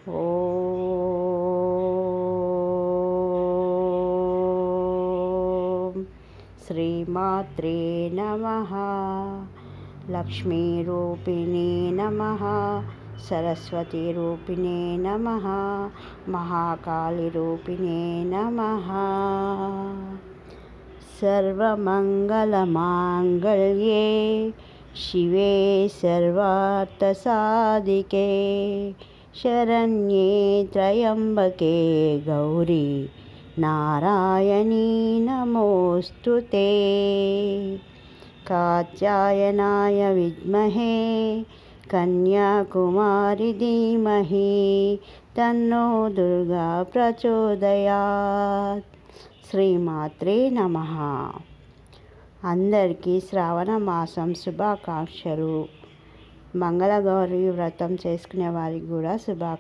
ఓం శ్రీమాత్రే నమః. లక్ష్మీరూపిణే నమః, సరస్వతీరూపిణే నమః, మహాకాళీరూపిణే నమః. సర్వమంగళమాంగళ్యే శివే సర్వార్థసాధికే శరణ్యే త్రయంబకే గౌరీ నారాయణీ నమోస్తుతే. కాత్యాయనాయ విద్మహే కన్యాకుమారి ధీమహి తన్నో దుర్గా ప్రచోదయాత్. శ్రీమాత్రే నమః. అందరికీ శ్రావణ మాసం శుభాకాంక్షలు. మంగళగౌరి వ్రతం చేసుకునే వారికి కూడా శుభాకాంక్షలు.